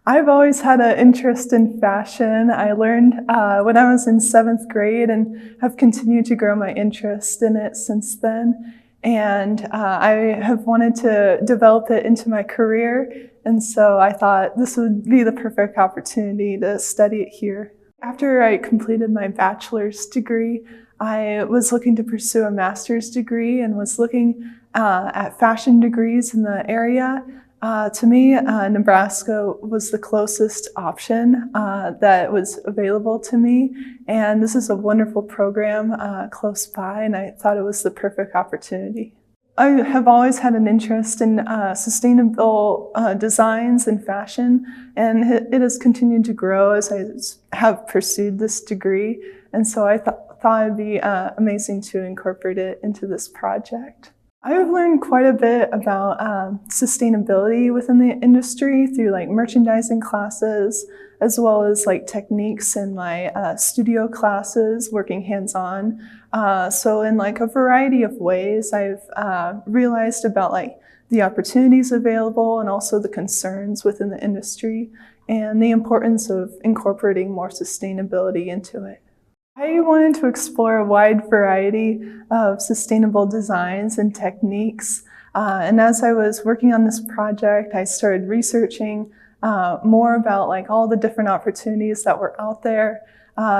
I've always had an interest in fashion. I learned when I was in 7th grade and have continued to grow my interest in it since then. And I have wanted to develop it into my career. And so I thought this would be the perfect opportunity to study it here. After I completed my bachelor's degree, I was looking to pursue a master's degree and was looking at fashion degrees in the area. To me, Nebraska was the closest option that was available to me, and this is a wonderful program close by, and I thought it was the perfect opportunity. I have always had an interest in sustainable designs and fashion, and it has continued to grow as I have pursued this degree, and so I thought it'd be amazing to incorporate it into this project. I've learned quite a bit about sustainability within the industry through like merchandising classes, as well as like techniques in my studio classes, working hands-on. So in like a variety of ways, I've realized about like the opportunities available and also the concerns within the industry and the importance of incorporating more sustainability into it. I wanted to explore a wide variety of sustainable designs and techniques. And as I was working on this project, I started researching more about like all the different opportunities that were out there.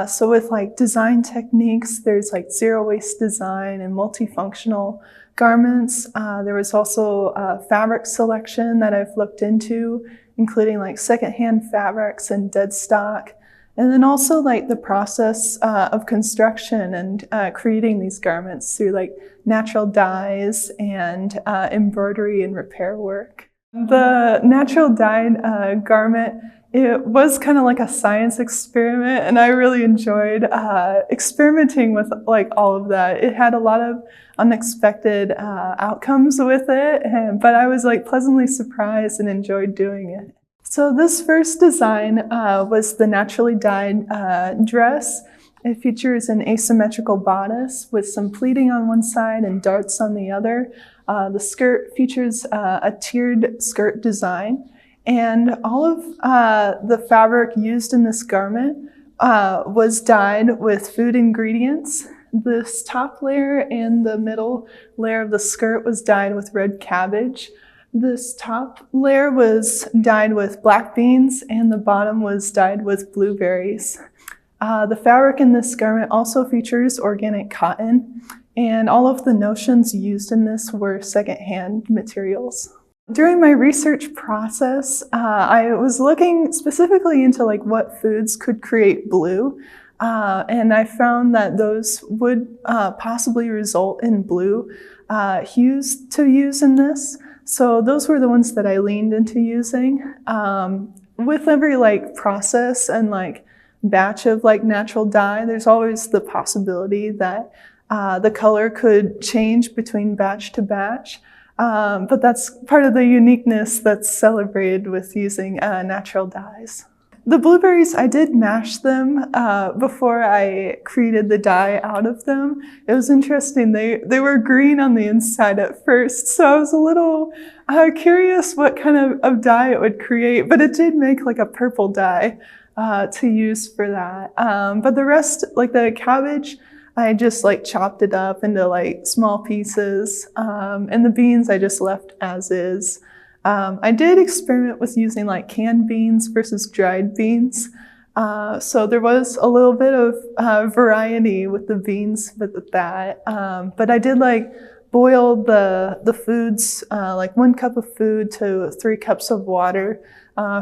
So with like design techniques, there's like zero waste design and multifunctional garments. There was also fabric selection that I've looked into, including like secondhand fabrics and dead stock. And then also like the process of construction and creating these garments through like natural dyes and embroidery and repair work. The natural dyed garment, it was kind of like a science experiment, and I really enjoyed experimenting with like all of that. It had a lot of unexpected outcomes with it, but I was like pleasantly surprised and enjoyed doing it. So this first design was the naturally dyed dress. It features an asymmetrical bodice with some pleating on one side and darts on the other. The skirt features a tiered skirt design, and all of the fabric used in this garment was dyed with food ingredients. This top layer and the middle layer of the skirt was dyed with red cabbage. This top layer was dyed with black beans, and the bottom was dyed with blueberries. The fabric in this garment also features organic cotton, and all of the notions used in this were secondhand materials. During my research process, I was looking specifically into like what foods could create blue, and I found that those would possibly result in blue hues to use in this. So those were the ones that I leaned into using. With every like process and like batch of like natural dye, there's always the possibility that the color could change between batch to batch. But that's part of the uniqueness that's celebrated with using natural dyes. The blueberries, I did mash them before I created the dye out of them. It was interesting. They were green on the inside at first, so I was a little curious what kind of dye it would create, but it did make like a purple dye to use for that. But the rest, like the cabbage, I just like chopped it up into like small pieces, and the beans I just left as is. I did experiment with using like canned beans versus dried beans. So there was a little bit of variety with the beans with that. But I did like boil the foods, like 1 cup of food to 3 cups of water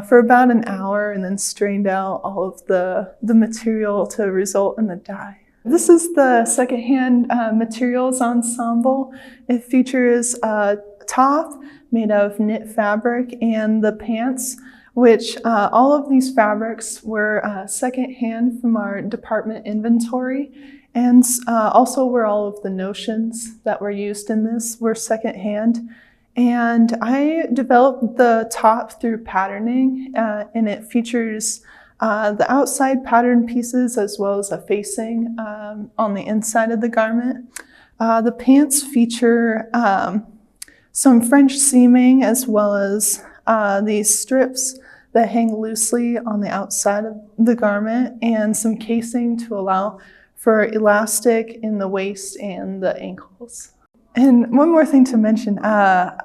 for about an hour, and then strained out all of the material to result in the dye. This is the secondhand materials ensemble. It features a top made of knit fabric and the pants, which all of these fabrics were secondhand from our department inventory, and also where all of the notions that were used in this were secondhand. And I developed the top through patterning, and it features the outside pattern pieces as well as a facing on the inside of the garment. The pants feature some French seaming as well as these strips that hang loosely on the outside of the garment, and some casing to allow for elastic in the waist and the ankles. And one more thing to mention,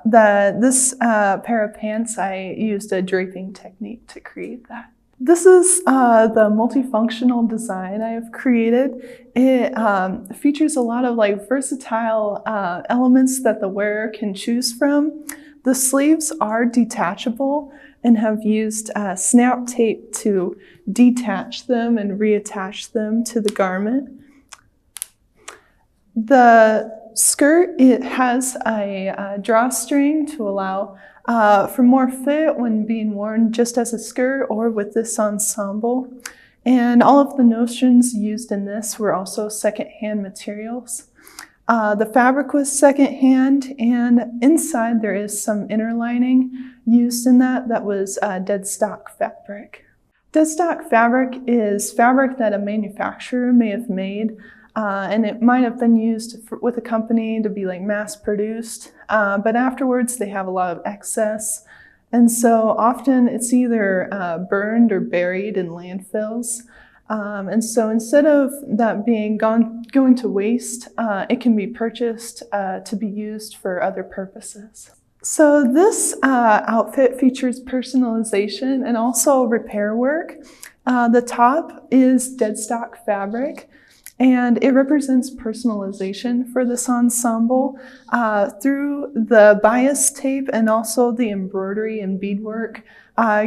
this pair of pants, I used a draping technique to create that. This is the multifunctional design I've created. It features a lot of versatile elements that the wearer can choose from. The sleeves are detachable and have used snap tape to detach them and reattach them to the garment. The skirt, it has a drawstring to allow for more fit when being worn just as a skirt or with this ensemble. And all of the notions used in this were also secondhand materials. The fabric was secondhand, and inside there is some inner lining used in that was dead stock fabric. Dead stock fabric is fabric that a manufacturer may have made, and it might have been used with a company to be mass produced, but afterwards they have a lot of excess. And so often it's either burned or buried in landfills. And so instead of that being going to waste, it can be purchased to be used for other purposes. So this outfit features personalization and also repair work. The top is dead stock fabric, and it represents personalization for this ensemble through the bias tape and also the embroidery and beadwork,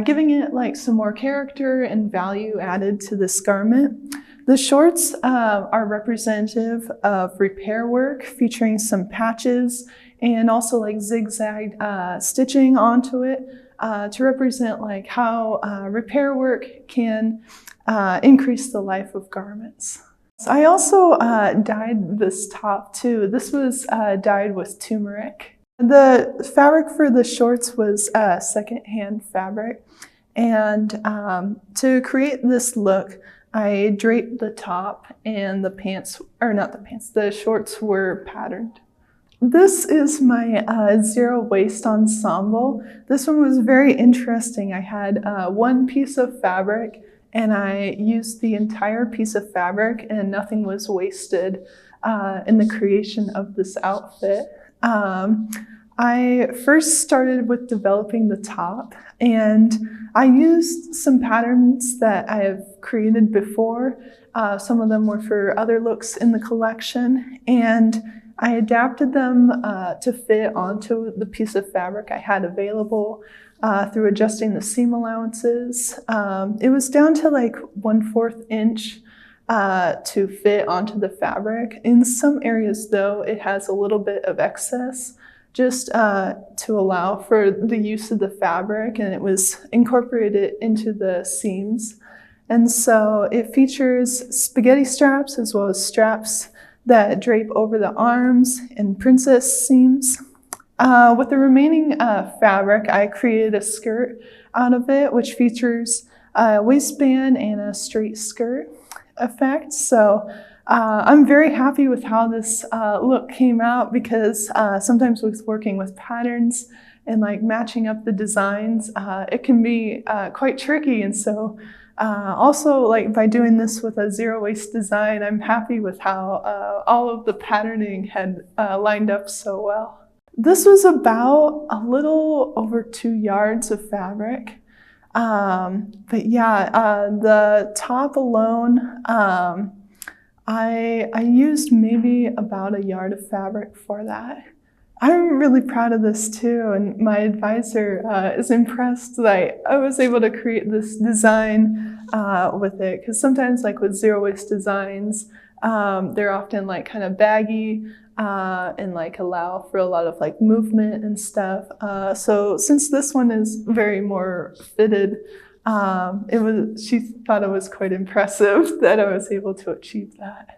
giving it some more character and value added to this garment. The shorts are representative of repair work, featuring some patches and also zigzag stitching onto it to represent how repair work can increase the life of garments. So I also dyed this top too. This was dyed with turmeric. The fabric for the shorts was secondhand fabric, and to create this look, I draped the top, and the pants, or not the pants, the shorts were patterned. This is my zero waste ensemble. This one was very interesting. I had one piece of fabric, and I used the entire piece of fabric, and nothing was wasted in the creation of this outfit. I first started with developing the top, and I used some patterns that I have created before. Some of them were for other looks in the collection, and I adapted them to fit onto the piece of fabric I had available through adjusting the seam allowances. It was down to 1/4 inch to fit onto the fabric. In some areas though, it has a little bit of excess, just to allow for the use of the fabric, and it was incorporated into the seams. And so it features spaghetti straps as well as straps that drape over the arms and princess seams. With the remaining fabric, I created a skirt out of it, which features a waistband and a straight skirt effect. So I'm very happy with how this look came out, because sometimes with working with patterns and matching up the designs, it can be quite tricky. And so also by doing this with a zero waste design, I'm happy with how all of the patterning had lined up so well. This was about a little over 2 yards of fabric. But yeah, the top alone, I used maybe about 1 yard of fabric for that. I'm really proud of this too, and my advisor is impressed that I was able to create this design with it, because sometimes with zero waste designs, they're often kind of baggy and allow for a lot of movement and stuff. So since this one is very more fitted, she thought it was quite impressive that I was able to achieve that.